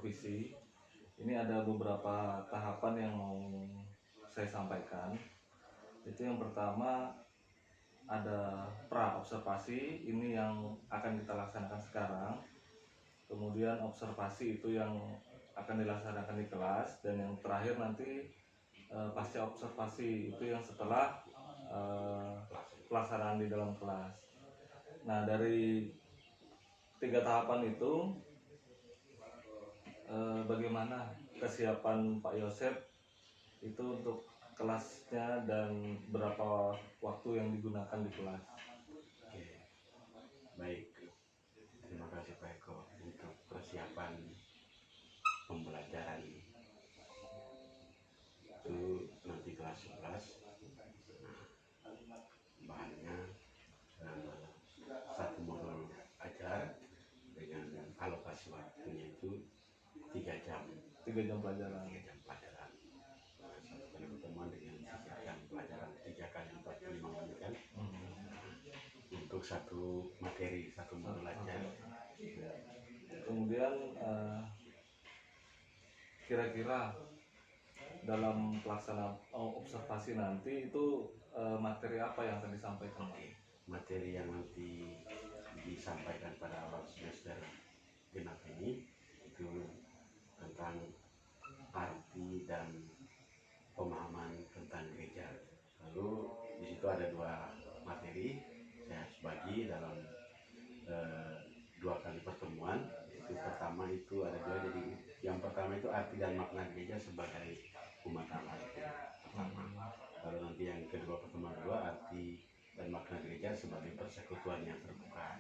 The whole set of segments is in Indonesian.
supervisi. Ini ada beberapa tahapan yang mau saya sampaikan. Itu yang pertama ada pra observasi, ini yang akan kita laksanakan sekarang. Kemudian observasi itu yang akan dilaksanakan di kelas, dan yang terakhir nanti pasca observasi itu yang setelah pelaksanaan di dalam kelas. Nah, dari 3 tahapan itu bagaimana kesiapan Pak Yosep itu untuk kelasnya dan berapa waktu yang digunakan di kelas? Oke, baik. Terima kasih Pak Eko untuk persiapan pembelajaran itu nanti kelas 11. Bahannya satu modul ajar dengan alokasi waktunya itu 3 jam. 3 jam pelajaran. 3 jam pelajaran. Satu kali pertemuan dengan sisa jam pelajaran 3 kali 45 menit kan. Untuk satu materi, satu modul ajar. Kemudian kira-kira dalam pelaksanaan observasi nanti itu materi apa yang akan disampaikan? Materi yang nanti disampaikan pada awal semester genap ini itu tentang arti dan pemahaman tentang gereja. Lalu di situ ada 2 materi, saya bagi dalam 2 kali pertemuan. Itu pertama itu ada 2, jadi yang pertama itu arti dan makna gereja sebagai umat Allah itu pertama. Lalu nanti yang kedua, pertemuan kedua, arti dan makna gereja sebagai persekutuan yang terbuka.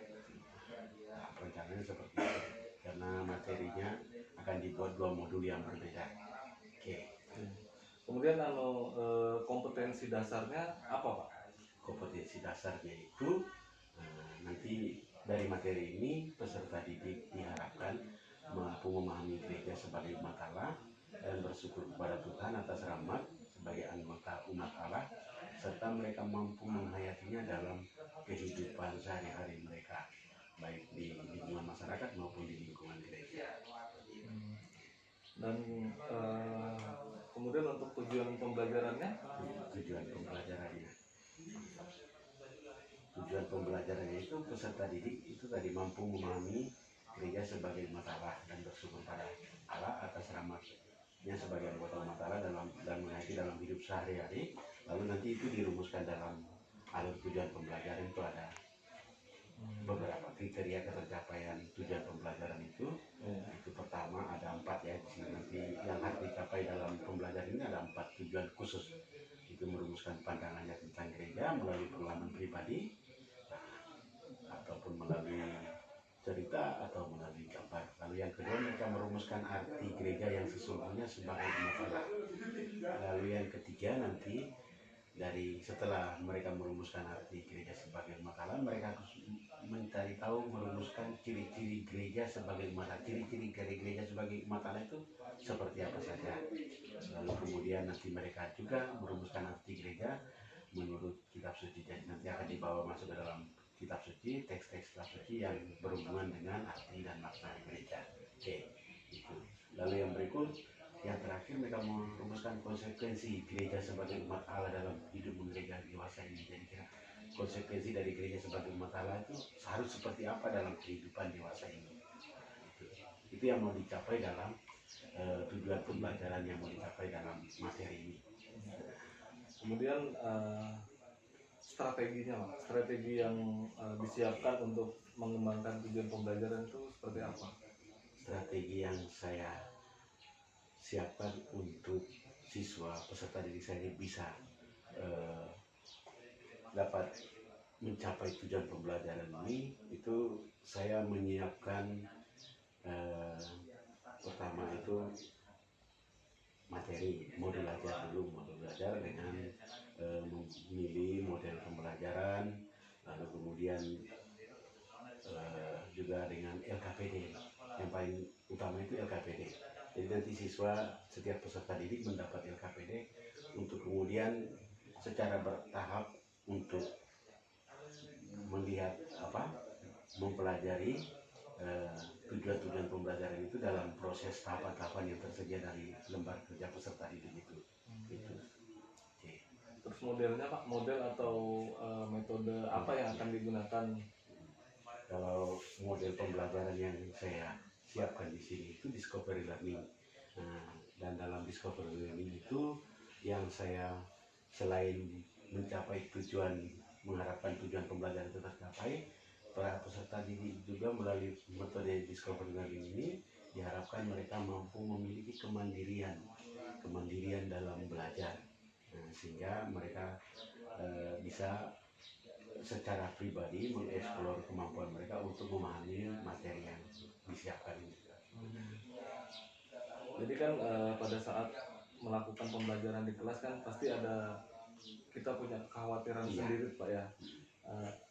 Nah, rencananya seperti itu karena materinya akan dibuat 2 modul yang berbeda. Oke. Kemudian kompetensi dasarnya apa, Pak? Kompetensi dasarnya itu nanti dari materi ini peserta didik diharapkan mampu memahami gereja sebagai umat Allah dan bersyukur kepada Tuhan atas rahmat sebagai anggota umat Allah, serta mereka mampu menghayatinya dalam kehidupan sehari-hari mereka, baik di lingkungan masyarakat maupun di lingkungan gereja. Dan kemudian untuk tujuan pembelajarannya? Tujuan pembelajarannya itu peserta didik itu tadi mampu memahami gereja sebagai umat Allah dan bersyukur pada Allah atas rahmatnya sebagai anggota umat Allah dan menghayati dalam hidup sehari-hari. Lalu nanti itu dirumuskan dalam alur tujuan pembelajaran. Itu ada beberapa kriteria ketercapaian tujuan pembelajaran itu. Itu pertama ada 4 ya. Di sini nanti yang harus dicapai dalam pembelajaran ini ada 4 tujuan khusus. Itu merumuskan pandangannya tentang gereja melalui pengalaman pribadi, ataupun melalui cerita atau melalui gambar. Lalu yang kedua, mereka merumuskan arti gereja yang sesungguhnya sebagai umat Allah. Lalu yang ketiga, nanti dari setelah mereka merumuskan arti gereja sebagai umat Allah, mereka harus mencari tahu, merumuskan ciri-ciri gereja sebagai umat Allah. Ciri-ciri gereja sebagai umat Allah itu seperti apa saja. Lalu kemudian nanti mereka juga merumuskan arti gereja menurut kitab suci. Jadi nanti akan dibawa masuk ke dalam kitab suci, teks-teks kitab suci yang berhubungan dengan arti dan makna gereja. Oke, itu. Lalu yang berikut, yang terakhir, mereka merumuskan konsekuensi gereja sebagai umat Allah dalam hidup gereja dewasa ini. Jadi konsekuensi dari gereja sebagai umat Allah itu harus seperti apa dalam kehidupan dewasa ini. Itu yang mau dicapai dalam tujuan pembelajaran yang mau dicapai dalam materi ini. Kemudian strateginya, Pak. Strategi yang disiapkan untuk mengembangkan tujuan pembelajaran itu seperti apa? Strategi yang saya siapkan untuk siswa peserta didik saya ini bisa dapat mencapai tujuan pembelajaran ini, itu saya menyiapkan pertama itu materi, modul ajar dulu, modul ajar dengan memilih model pembelajaran, lalu kemudian juga dengan LKPD. Yang paling utama itu LKPD. Jadi nanti siswa, setiap peserta didik mendapat LKPD untuk kemudian secara bertahap untuk melihat mempelajari tujuan-tujuan pembelajaran itu dalam proses tahapan-tahapan yang tersedia dari lembar kerja peserta didik itu. Itu. Oke. Terus modelnya Pak, model atau metode apa yang akan digunakan? Kalau model pembelajaran yang saya siapkan di sini itu discovery learning. Nah, dan dalam discovery learning itu yang saya selain mencapai tujuan, mengharapkan tujuan pembelajaran itu tercapai, para peserta didik juga melalui metode discovery learning ini diharapkan mereka mampu memiliki kemandirian dalam belajar. Nah, sehingga mereka bisa secara pribadi mengeksplor kemampuan mereka untuk memahami materi yang disiapkan ini. Jadi kan pada saat melakukan pembelajaran di kelas kan pasti kita punya kekhawatiran sendiri Pak ya.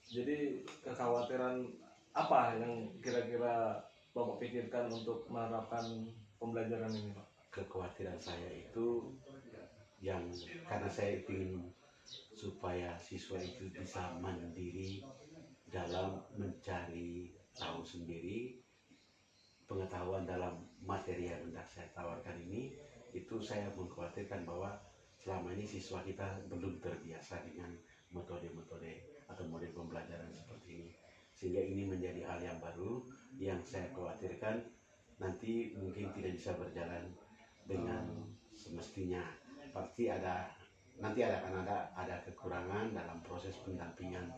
Jadi kekhawatiran apa yang kira-kira Bapak pikirkan untuk menerapkan pembelajaran ini Pak? Kekhawatiran saya itu yang karena saya ingin supaya siswa itu bisa mandiri dalam mencari tahu sendiri pengetahuan dalam materi yang hendak saya tawarkan ini, itu saya mengkhawatirkan bahwa selama ini siswa kita belum terbiasa dengan metode-metode atau model pembelajaran seperti ini, sehingga ini menjadi hal yang baru yang saya khawatirkan nanti mungkin tidak bisa berjalan dengan semestinya. Pasti nanti akan ada kekurangan dalam proses pendampingan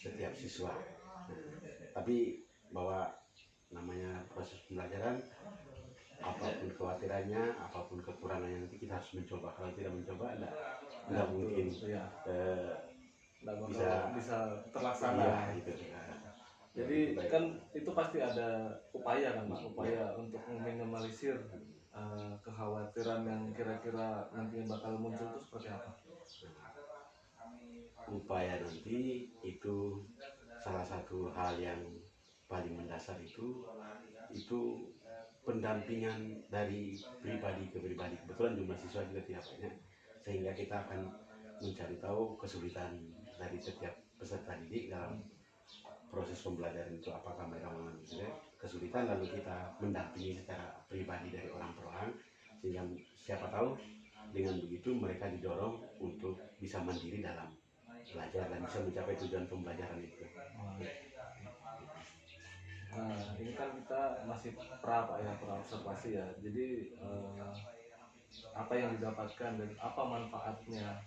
setiap siswa. Tapi bahwa namanya proses pembelajaran, apapun kekhawatirannya, apapun kekurangannya, nanti kita harus mencoba. Kalau tidak mencoba, tidak mungkin bisa terlaksana. Iya, gitu. Jadi kan itu pasti ada upaya kan Pak, upaya untuk meminimalisir kekhawatiran yang kira-kira nantinya bakal muncul itu seperti apa? Upaya nanti itu salah satu hal yang paling mendasar itu pendampingan dari pribadi ke pribadi. Kebetulan jumlah siswa juga tidak banyak, sehingga kita akan mencari tahu kesulitan dari setiap peserta didik dalam proses pembelajaran itu, apakah mereka mengalami kesulitan, lalu kita mendampingi secara pribadi dari orang per orang, sehingga siapa tahu dengan begitu mereka didorong untuk bisa mandiri dalam belajar dan bisa mencapai tujuan pembelajaran itu. Nah, ini kan kita masih pra observasi ya. Jadi apa yang didapatkan dan apa manfaatnya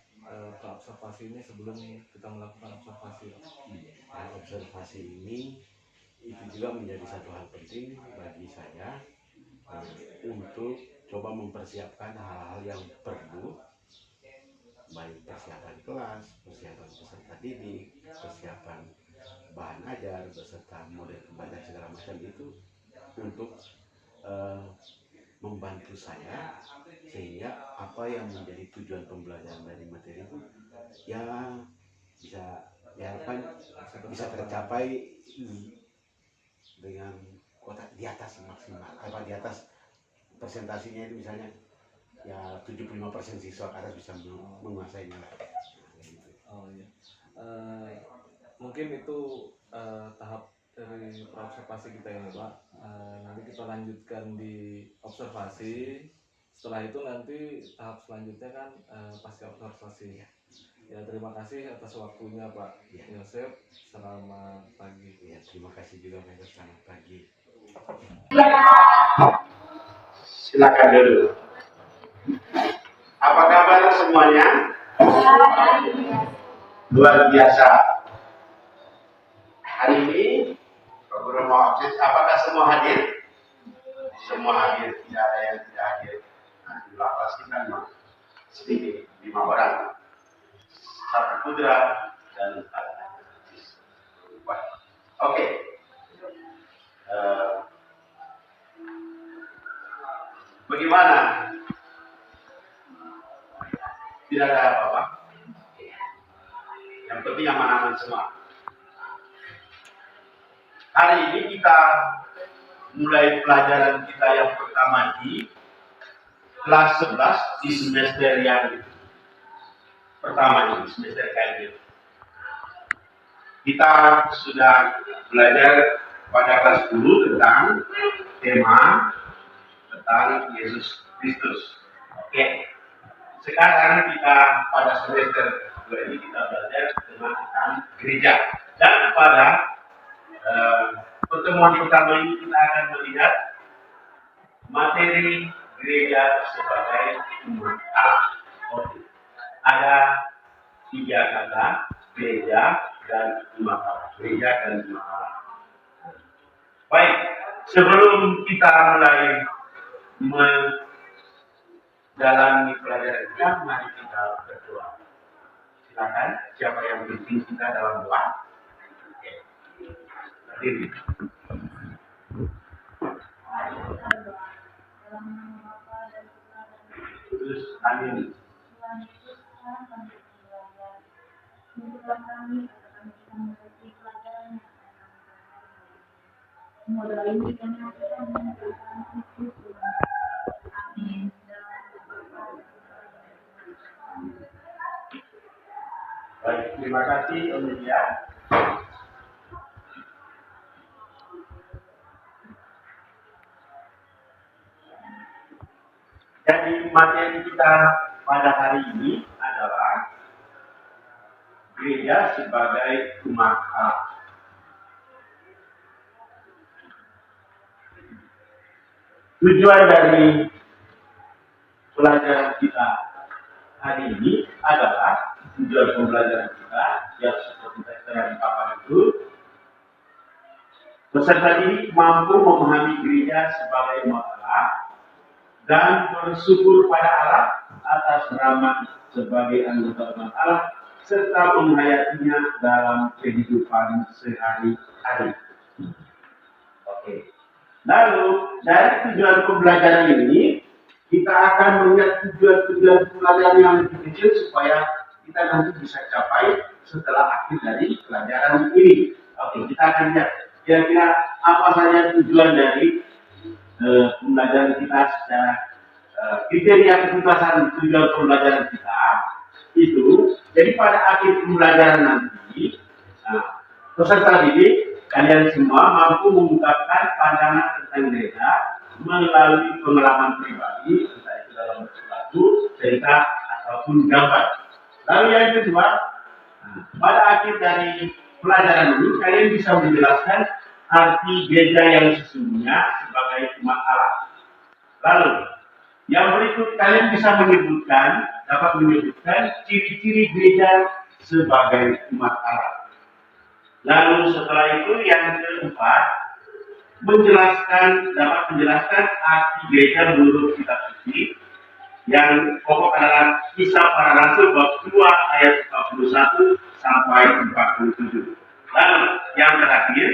pra observasi ini sebelum kita melakukan observasi? Observasi ini itu juga menjadi satu hal penting bagi saya untuk coba mempersiapkan hal-hal yang perlu, baik persiapan kelas, persiapan peserta didik, persiapan bahan ajar, beserta model pembelajaran segala macam itu untuk membantu saya sehingga apa yang menjadi tujuan pembelajaran dari materi itu ya bisa tercapai dengan kotak di atas maksimal, di atas presentasinya itu misalnya ya 75% siswa ke atas bisa menguasainya. Oh iya. Mungkin itu tahap dari observasi kita ini Pak. Nanti kita lanjutkan di observasi. Setelah itu nanti tahap selanjutnya kan pasca observasi. Ya terima kasih atas waktunya Pak Yosef. Selamat pagi. Ya terima kasih juga Pak Yosef. Selamat pagi. Silakan dulu. Apa kabar semuanya? Luar biasa. Hari ini program mau absen. Apakah semua hadir? Semua hadir. Tidak ada yang tidak hadir. Nah, jumlah kelas kita sedikit 5 orang. Satu Putra dan Oke. Bagaimana? Tidak ada apa-apa. Yang penting aman-aman semua. Hari ini kita mulai pelajaran kita yang pertama di kelas 11 di semester yang pertama ini, semester KMB. Kita sudah belajar pada kelas 10 tentang tema tentang Yesus Kristus. Oke. Sekarang kita pada semester 2 ini kita belajar tentang gereja. Dan pada pertemuan pertama ini kita akan melihat materi gereja sebagai umat Allah. Oke. Ada 3 kata, gereja dan umat Allah. Gereja dan umat Allah. Baik, sebelum kita mulai menjalani pelajaran kita, mari kita berdoa. Silakan, siapa yang pimpin kita dalam doa? Oke. Berdiri. Terus, amin. Baik, terima kasih Emilia. Jadi materi kita pada hari ini adalah gereja sebagai umat Allah. Tujuan dari pelajaran kita hari ini adalah tujuan pembelajaran kita yang seperti tertera di papan itu. Peserta didik mampu memahami gereja sebagai umat Allah dan bersyukur pada Allah atas rahmat sebagai anggota umat Allah serta menghayatinya dalam kehidupan sehari-hari. Oke. Lalu dari tujuan pembelajaran ini kita akan melihat tujuan-tujuan pelajaran yang lebih kecil supaya kita nanti bisa capai setelah akhir dari pelajaran ini. Oke, kita akan lihat kira-kira apa saja tujuan dari pembelajaran kita secara kriteria ketuntasan tujuan pembelajaran kita itu. Jadi pada akhir pembelajaran nanti, peserta didik kalian semua mampu mengungkapkan pandangan tentang gereja melalui pengalaman pribadi, entah itu dalam suatu cerita ataupun gambar. Lalu yang kedua, pada akhir dari pelajaran ini kalian bisa menjelaskan arti gereja yang sesungguhnya sebagai umat Allah. Lalu yang berikut kalian bisa dapat menyebutkan ciri-ciri gereja sebagai umat Allah. Lalu setelah itu yang keempat, dapat menjelaskan arti gereja menurut kitab suci yang pokok adalah Kisah Para Rasul bab 2 ayat 41 sampai 47. Lalu yang terakhir,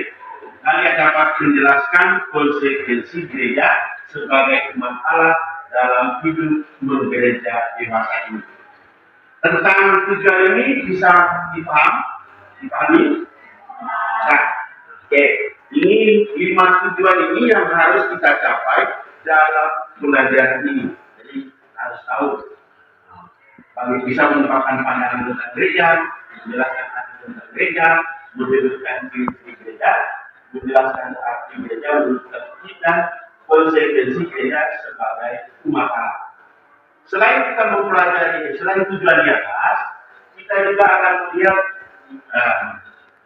kalian dapat menjelaskan konsekuensi gereja sebagai umat Allah dalam hidup bergereja dewasa ini. Tentang tujuan ini bisa dipahami? Nah, oke. Ini 5 tujuan ini yang harus kita capai dalam pembelajaran ini. Jadi harus tahu. Kami bisa mengungkapkan pandangan tentang gereja, menjelaskan arti tentang gereja, menjelaskan ciri-ciri gereja, menjelaskan arti gereja menurut kita, konsekuensi gereja sebagai umat Allah. Selain kita mempelajari, selain tujuan di atas, kita juga akan melihat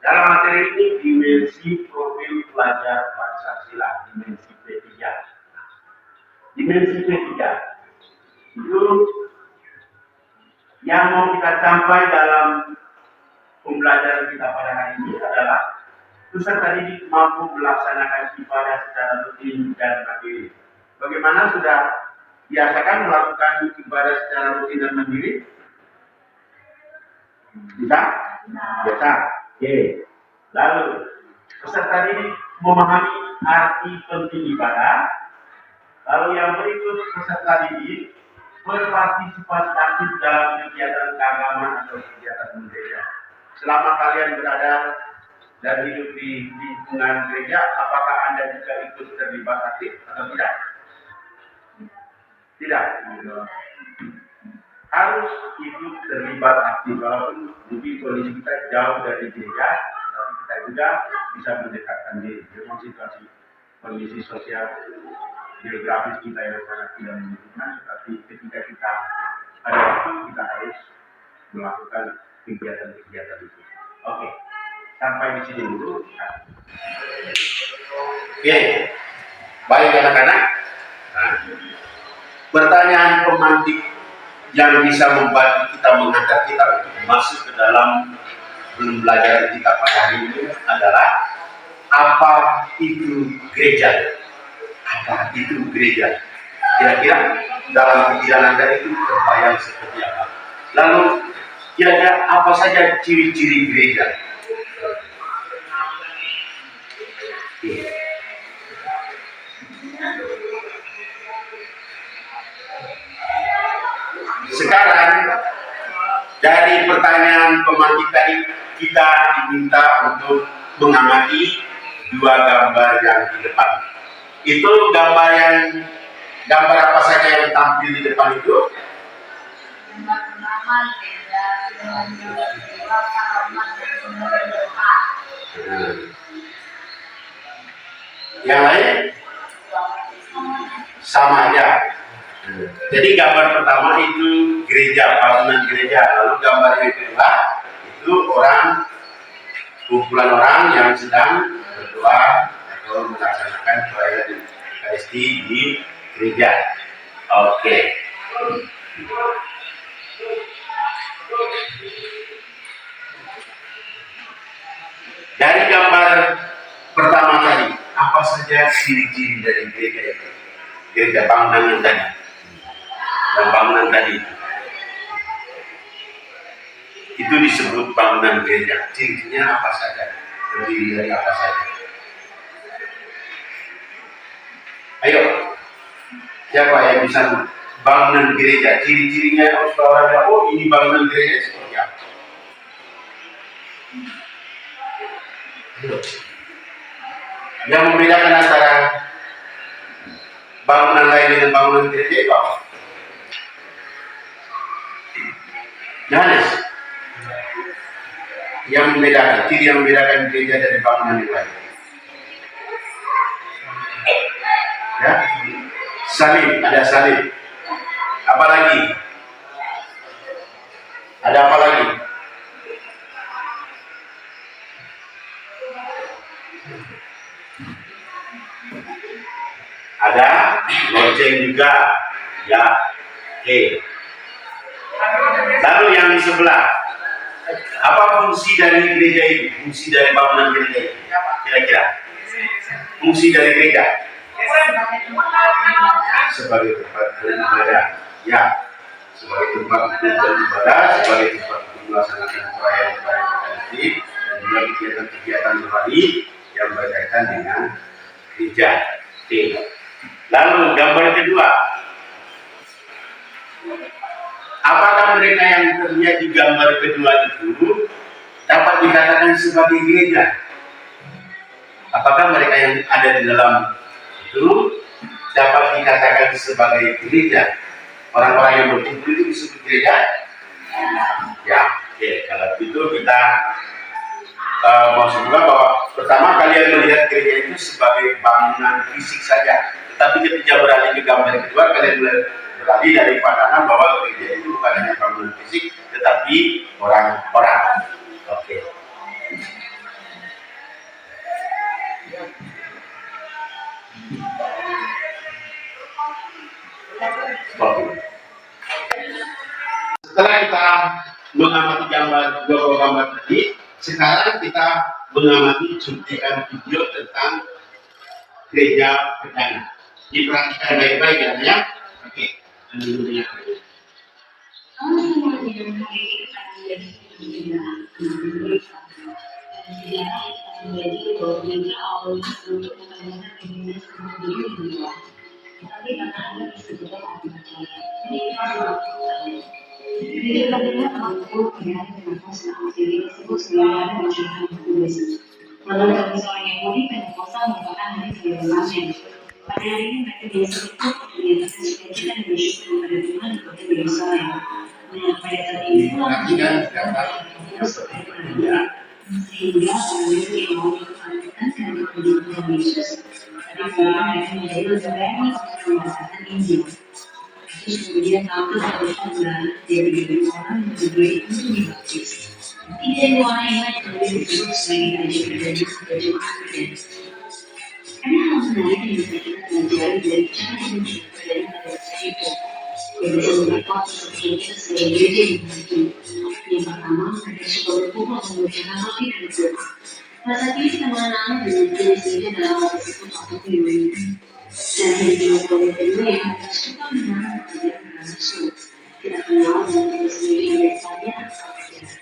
dalam materi ini dimensi profil pelajar Pancasila, dimensi P3. Dimensi P3 itu yang mau kita capai dalam pembelajaran kita pada hari ini adalah peserta didik mampu melaksanakan ibadah secara rutin dan mandiri. Bagaimana, sudah biasakan melakukan ibadah secara rutin dan mandiri? Bisa? Biasa. Oke. Lalu peserta didik memahami arti penting ibadah. Lalu yang berikut, peserta didik berpartisipasi aktif dalam kegiatan keagamaan atau kegiatan gereja. Selama kalian berada dan hidup di lingkungan gereja, apakah Anda juga ikut terlibat aktif atau tidak? Tidak. Harus ikut terlibat aktif, walaupun mungkin kondisi kita jauh dari gereja, tapi kita juga bisa mendekatkan diri. Memang situasi kondisi sosial geografis kita yang sangat tidak menentukan, tetapi ketika kita ada waktu kita harus melakukan kegiatan-kegiatan itu. Oke, sampai di sini dulu. Oke, baik anak-anak. Nah, pertanyaan pemantik yang bisa membantu kita menghantar kita untuk masuk ke dalam pembelajaran kita pada hari ini adalah apa itu gereja? Apa itu gereja? Kira-kira dalam pikiran Anda itu terbayang seperti apa? Lalu kira-kira apa saja ciri-ciri gereja? Sekarang dari pertanyaan pemantik tadi kita diminta untuk mengamati dua gambar yang di depan. Itu gambar apa saja yang tampil di depan itu? Yang lain sama aja. Jadi gambar pertama itu gereja, bangunan gereja. Lalu gambar yang kedua itu kumpulan orang yang sedang berdoa atau melaksanakan perayaan Ekaristi di gereja. Oke. Dari gambar pertama tadi, apa saja ciri-ciri dari gereja itu? Gereja bangunan yang tadi. Dan bangunan tadi itu disebut bangunan gereja. Ciri-cirinya apa saja? Terdiri dari apa saja? Ayo, siapa yang bisa bangunan gereja? Ciri-cirinya saudara, oh ini bangunan gereja seperti apa? Yang membedakan antara bangunan lain dengan bangunan gereja itu apa? Yohanes, yang membedakan, ciri yang membedakan gereja dari bangunan yang lain. Ya, salib, ada salib. Apa lagi? Ada apa lagi? Ada lonceng juga. Ya, oke. Lalu yang di sebelah, apa fungsi dari gereja itu? Fungsi dari bangunan gereja itu? Kira-kira? Fungsi dari gereja? Sebagai tempat beribadah. Ya, sebagai tempat untuk beribadah, sebagai tempat untuk melaksanakan perayaan-perayaan Ekaristi dan juga kegiatan-kegiatan rohani yang berkaitan dengan gereja. Oke. Lalu gambar kedua. Apakah mereka yang terlihat di gambar kedua itu dapat dikatakan sebagai gereja? Apakah mereka yang ada di dalam itu dapat dikatakan sebagai gereja? Orang-orang yang berkumpul itu disebut gereja? Ya, oke. Kalau itu kita maksud juga bahwa pertama kalian melihat gereja itu sebagai bangunan fisik saja. Tetapi ketika beralih ke gambar kedua, kalian beralih dari pandangan bahwa gereja itu bukan hanya bangunan fisik, tetapi orang-orang. Oke. Setelah kita mengamati dua gambar tadi, sekarang kita mengamati cuplikan video tentang gereja perdana. Diperhatikan baik-baik ya. Oke. Menurut seorang Yahudi, Pentakosta merupakan hari kebebasan. Pada hari ini mereka biasa ikut menyatakan sukacita dan bersyukur kepada Tuhan seperti Yerusalem. Nah, pada saat ini sehingga para Yahudi yang mau Yesus. Tapi sekarang mereka menjadi lebih berani merasakan Injil. Terus kemudian tampil satu tanggal dari diri orang yang berdiri untuk dibaptis. Tiga dua orang yang lain kemudian disebut sebagai gereja perdana atau jemaat perdana. Ada hal menarik yang bisa kita pelajari dari cara hidup perdana pada masa itu. Yang bisa membuat seperti kita sebagai gereja yang membantu. Yang pertama, mereka suka berkumpul mengucapkan roti dan berdoa. Pada saat ini kita mengenal dengan jenis gereja dalam hal tersebut atau kemudian. Dan yang kedua yang suka mengenal ajaran Rasul. Kita kenal dengan jenis gereja yang saja atau ajaran.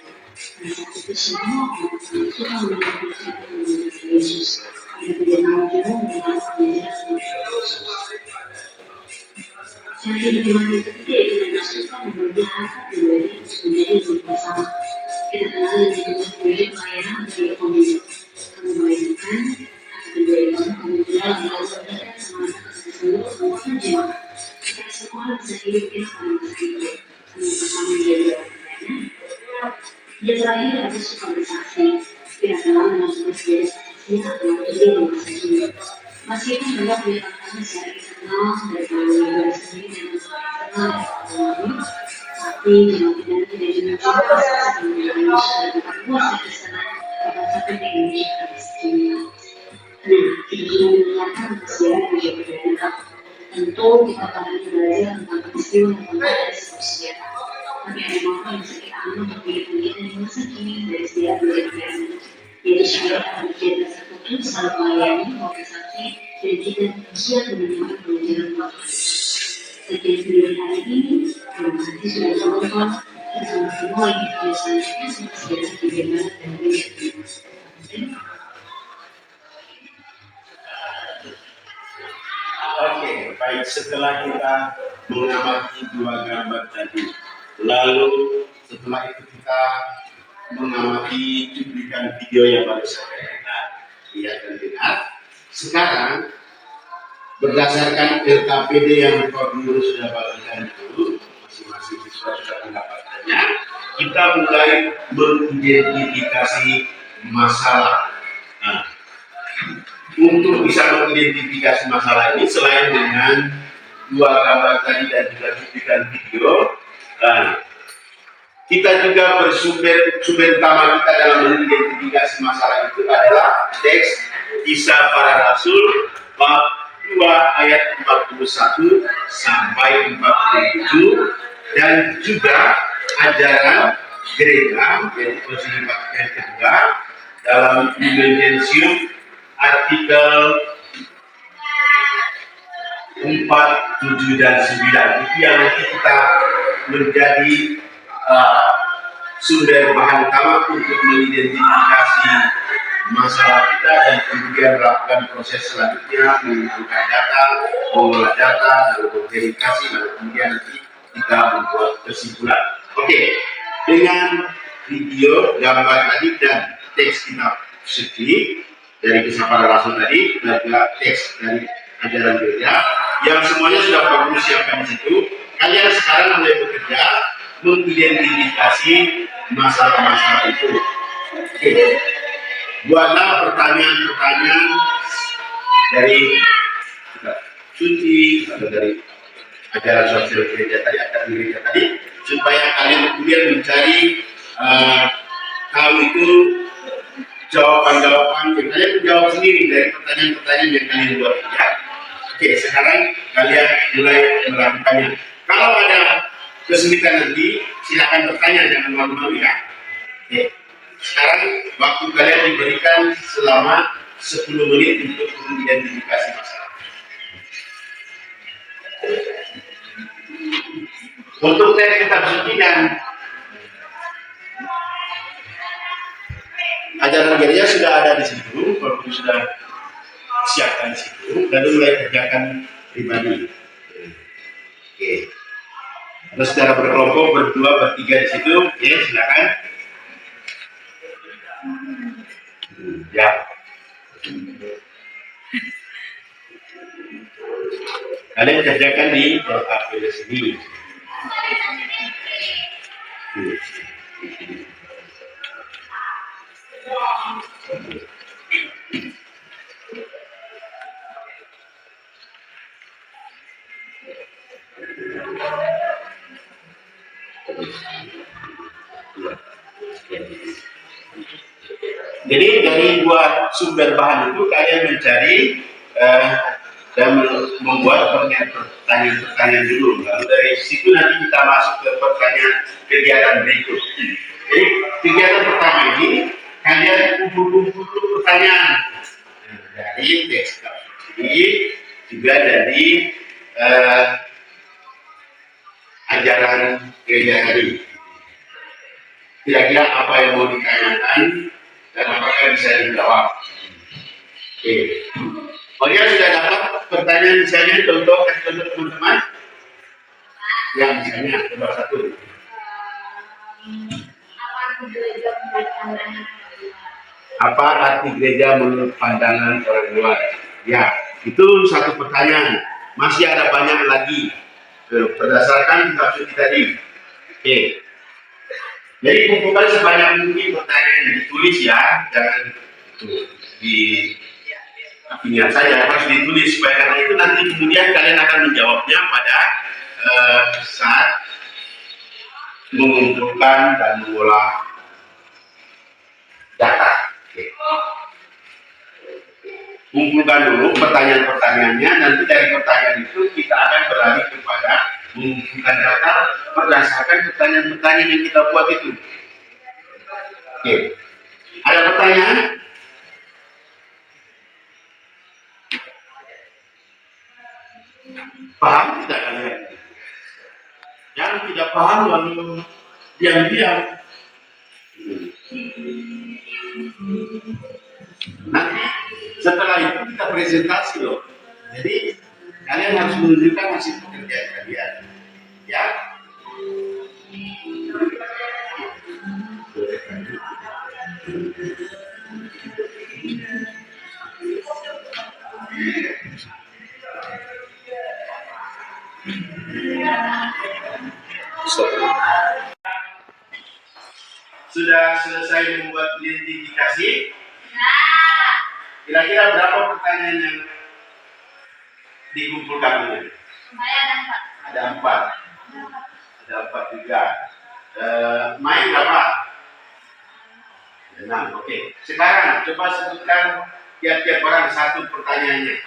Pada saat itu semua orang suka mengenal cerita Yesus. Ada tidak mau jauh mengenal ajaran Yesus. Cara hidup iman yang ketiga itu dengan suka membagi harta pribadi menjadi hidup bersama. Kita kenal dengan jenis gereja pelayanan menjadi komunitas. Kamu bayangkan harta pribadi kamu jual dengan memberikan semangat kepada seluruh anggota jemaat. Kita semua bisa hidup kita pada masa itu. Kamu bersama menjadi orang perdana. Yang terakhir ada suka bersaksi. Kita kenal dengan tugas dari saksinya atau ide di masa kini. Meskipun banyak punya tantangan secara eksternal dari keluarga sendiri dan eksternal ekonomi, tapi jemaat perdana tidak juga bersaksi dengan Indonesia dan bukan buah eksternal pada satu Indonesia Palestina. Nah, kita sudah mendengarkan persiapan gereja perdana. Tentu kita akan belajar tentang peristiwa yang terjadi di sejarah. Tapi ada beberapa yang bisa kita ambil untuk kehidupan kita di masa kini dari setiap gereja perdana. Yaitu supaya kita menjadi tertutup saat melayani, bersaksi, dan kita giat mendengarkan pengajaran Tuhan. Sekian video hari ini, terima kasih sudah menonton. Kita sampai ketemu lagi di video selanjutnya sama sejarah gereja barat dan gereja timur. Oke, baik, setelah kita mengamati dua gambar tadi, lalu setelah itu kita mengamati cuplikan video yang baru saja kita lihat dan dengar. Sekarang berdasarkan LKPD yang Pak Guru sudah bagikan itu, masing-masing siswa sudah mendapatkannya, kita mulai mengidentifikasi masalah. Nah, untuk bisa mengidentifikasi masalah ini, selain dengan dua gambar tadi dan juga cuplikan video, kita juga bersumber utama kita dalam mengidentifikasi masalah itu adalah teks Kisah Para Rasul bab 2 ayat 41 sampai 47 dan juga ajaran gereja yaitu Konsili Vatikan kedua dalam Lumen Gentium artikel 4, 7, dan 9. Itu yang nanti kita menjadi sumber bahan utama untuk mengidentifikasi masalah kita dan kemudian melakukan proses selanjutnya mengumpulkan data, mengolah data, lalu memverifikasi, lalu kemudian nanti kita membuat kesimpulan. Oke, dengan video, gambar tadi dan teks kitab suci dari Kisah Para Rasul tadi dan juga teks dari ajaran gereja yang semuanya sudah bagus siapkan di situ. Kalian sekarang mulai bekerja mengidentifikasi masalah-masalah itu. Oke. Buatlah pertanyaan-pertanyaan dari suci atau dari ajaran sosial gereja tadi, ajaran gereja tadi, supaya kalian kemudian mencari tahu itu jawaban-jawaban yang kalian menjawab sendiri dari pertanyaan-pertanyaan yang kalian buat ya. Oke, sekarang kalian mulai melakukannya. Kalau ada kesulitan nanti, silakan bertanya, jangan malu-malu ya. Oke. Sekarang waktu kalian diberikan selama 10 menit untuk mengidentifikasi masalah. Untuk teks kitab suci dan ajaran gereja sudah ada di situ, Bapak sudah siapkan di situ, lalu mulai kerjakan pribadi. Oke. Terus secara berkelompok, berdua, bertiga di situ, oke, silakan. Ya. Kalian kerjakan di LKPD sini. Jadi dari dua sumber bahan itu kalian mencari dan membuat pertanyaan-pertanyaan dulu. Lalu dari situ nanti kita masuk ke pertanyaan kegiatan berikut. Jadi kegiatan pertama ini kalian kumpul-kumpul pertanyaan dari teks ini juga dari ajaran gereja tadi. Kira-kira apa yang mau ditanyakan dan apakah bisa dijawab. Oke. Kalian sudah dapat pertanyaan misalnya contoh teman-teman? Yang misalnya nomor 1. Apa arti gereja menurut pandangan orang luar? Ya, itu satu pertanyaan. Masih ada banyak lagi berdasarkan kitab suci tadi. Oke. Jadi kumpulkan sebanyak mungkin pertanyaan yang ditulis ya, jangan di opinian saja, harus ditulis supaya karena itu nanti kemudian kalian akan menjawabnya pada saat mengumpulkan dan mengolah data. Oke. Kumpulkan dulu pertanyaan-pertanyaannya, nanti dari pertanyaan itu kita akan beralih kepada mengumpulkan data berdasarkan pertanyaan-pertanyaan yang kita buat itu. Oke. Ada pertanyaan? Paham tidak kalian? Yang tidak paham lalu diam-diam. Nanti setelah itu kita presentasi loh. Jadi kalian harus menunjukkan hasil pekerjaan kalian. Ya. Sudah selesai membuat identifikasi? Kira-kira berapa pertanyaan yang dikumpulkan ini? Ada 4. Ada 4 juga. Main berapa? 6. Oke. Sekarang coba sebutkan tiap-tiap orang satu pertanyaannya.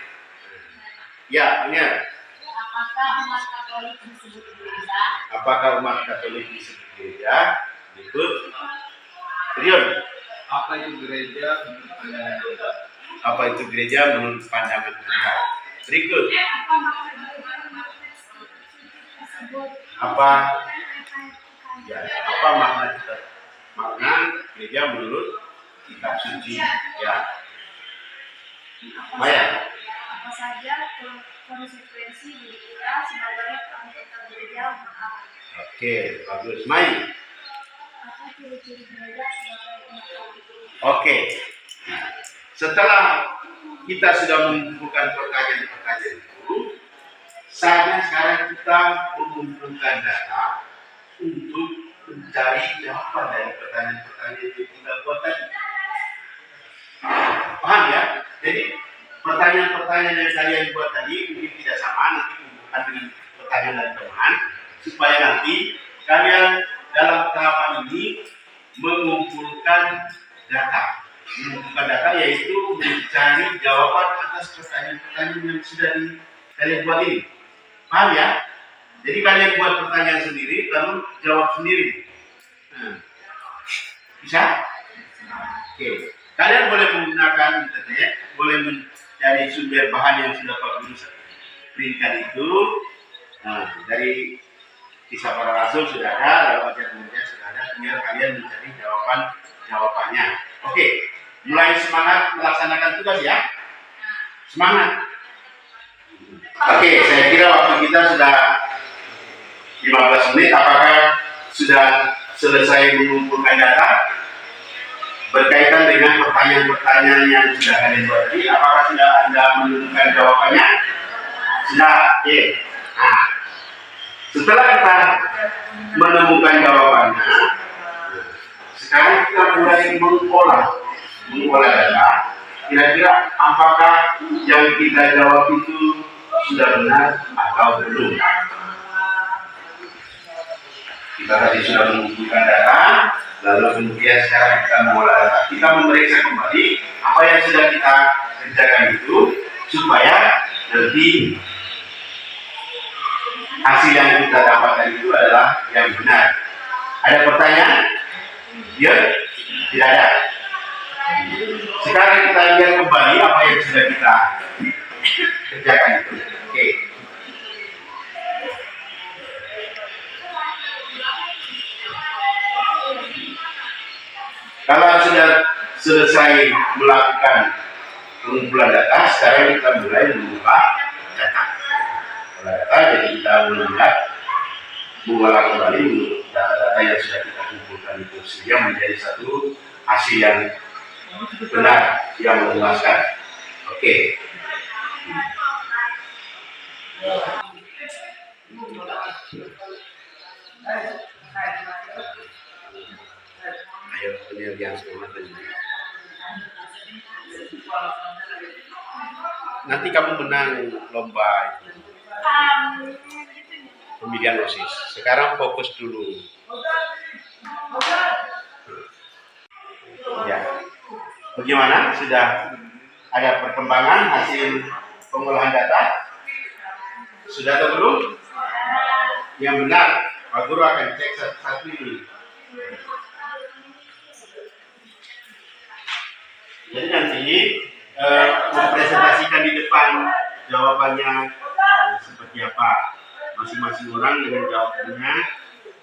Ya, Anya. Apakah umat Katolik disebut gereja? Berikut. Rion. Apa itu gereja? Apa itu gereja menurut pandangan Anda? Berikut. Apa? Ya, apa makna kita? Makna gereja menurut kitab suci. Ya. Maya. Apa saja konsekuensi bagi kita sebagai anggota gereja umat Allah? Oke, bagus. Mai. Apa ciri-ciri gereja sebagai umat Allah? Oke. Nah, setelah kita sudah mengumpulkan pertanyaan-pertanyaan itu, saatnya sekarang kita mengumpulkan data untuk mencari jawaban dari pertanyaan-pertanyaan yang kita buat tadi. Paham ya? Jadi pertanyaan-pertanyaan yang kalian buat tadi mungkin tidak sama, nanti kumpulkan dengan pertanyaan dari teman supaya nanti kalian dalam tahapan ini mengumpulkan data. Mengumpulkan data yaitu mencari jawaban atas pertanyaan-pertanyaan yang sudah kalian buat ini. Paham ya? Jadi kalian buat pertanyaan sendiri lalu jawab sendiri. Bisa? Oke. Kalian boleh menggunakan internet, boleh mencari sumber bahan yang sudah Pak Guru printkan itu. Nah, dari Kisah Para Rasul sudah ada, lalu ajaran gereja sudah ada, tinggal kalian mencari jawabannya. Oke, mulai semangat melaksanakan tugas ya. Semangat. Oke, saya kira waktu kita sudah 15 menit. Apakah sudah selesai mengumpulkan data berkaitan dengan pertanyaan-pertanyaan yang sudah kalian buat tadi? Apakah sudah Anda menemukan jawabannya? Sudah. Oke. Nah, setelah kita menemukan jawabannya, sekarang kita mulai mengolah data. Kira-kira apakah yang kita jawab itu sudah benar atau belum? Kita tadi sudah mengumpulkan data, lalu kemudian sekarang kita mengolah data. Kita memeriksa kembali apa yang sudah kita kerjakan itu supaya nanti hasil yang kita dapatkan itu adalah yang benar. Ada pertanyaan? Ya? Tidak ada. Sekarang kita lihat kembali apa yang sudah kita kerjakan itu. Oke. Kalau sudah selesai melakukan pengumpulan data, sekarang kita mulai membuka data. Jadi kita mengolah kembali data-data yang sudah kita kumpulkan itu sehingga menjadi satu hasil yang benar, yang memuaskan. Oke. Ayo penelitian semangat lagi. Nanti kamu menang lomba itu. Pemilihan OSIS. Sekarang fokus dulu. Ya. Bagaimana? Sudah ada perkembangan hasil pengolahan data? Sudah atau belum? Yang benar. Pak Guru akan cek satu-satu ini. Jadi nanti mempresentasikan di depan jawabannya seperti apa. Masing-masing orang dengan jawabannya,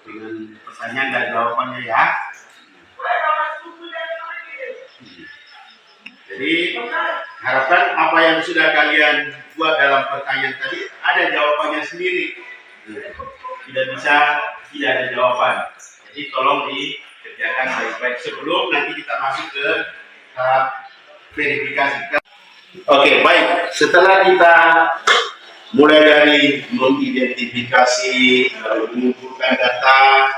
dengan pertanyaan dan jawabannya ya. Jadi harapkan apa yang sudah kalian buat dalam pertanyaan tadi ada jawabannya sendiri. Tidak bisa tidak ada jawaban. Jadi tolong dikerjakan baik-baik sebelum nanti kita masuk ke tahap verifikasi. Oke, baik. Setelah kita mulai dari mengidentifikasi, lalu mengumpulkan data,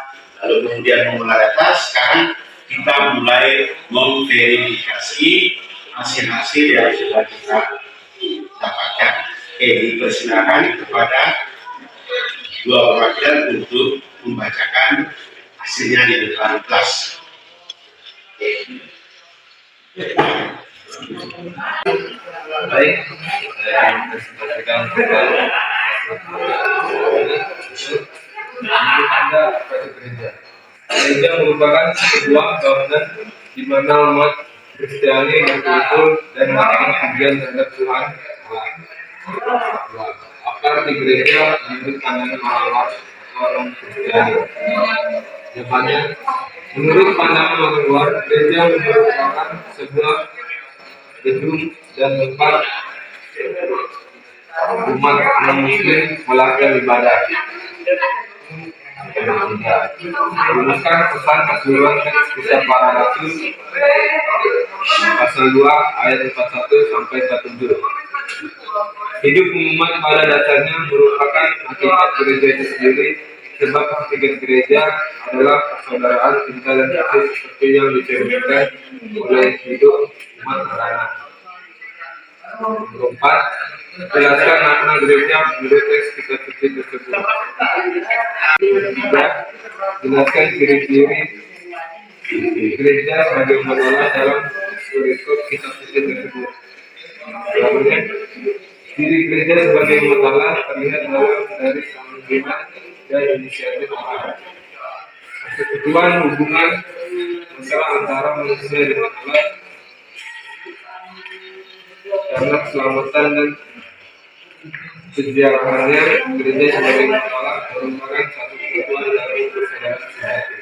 lalu kemudian mengolah data, sekarang kita mulai memverifikasi hasil-hasil yang sudah kita dapatkan. Oke, dipersilakan kepada dua perwakilan untuk membacakan hasilnya di depan kelas. Baik, saya presentasikan Anda apa itu gereja. Gereja merupakan sebuah bangunan di mana umat Kristiani berkumpul dan melakukan pujian terhadap Tuhan. Apa arti gereja menurut pandangan orang luar atau orang Kristiani? Jawabannya, menurut pandangan orang luar, gereja merupakan sebuah gedung dan tempat umat non-muslim melakukan ibadah. Merumuskan pesan keseluruhan teks Kisah Para Rasul pasal 2 ayat 41 sampai 47. Hidup umat pada dasarnya merupakan hakikat gereja itu sendiri, sebab hakikat gereja adalah persaudaraan, cinta dan kasih seperti yang dicerminkan oleh hidup umat anak. Keempat, jelaskan makna gereja menurut teks kitab suci tersebut. Ketiga, jelaskan ciri-ciri gereja sebagai umat Allah dalam perikop kitab suci tersebut. Selanjutnya, ciri gereja sebagai umat Allah terlihat dari sambutan dan inisiatif Allah. Persekutuan hubungan masalah antara manusia dengan Allah karena keselamatan dan sejarahannya, gereja sebagai masalah merupakan satu kesatuan dari persaudaraan sejati.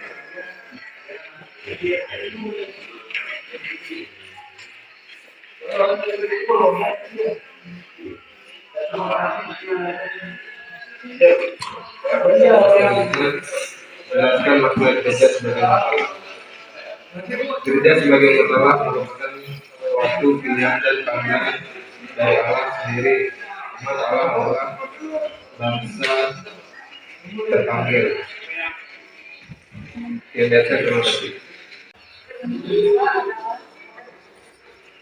Jelaskan makna gereja sebagai masalah. Gereja sebagai masalah merupakan suatu pilihan dan pandangan dari Allah sendiri, umat Allah adalah bangsa terpanggil. Yang dasar terus.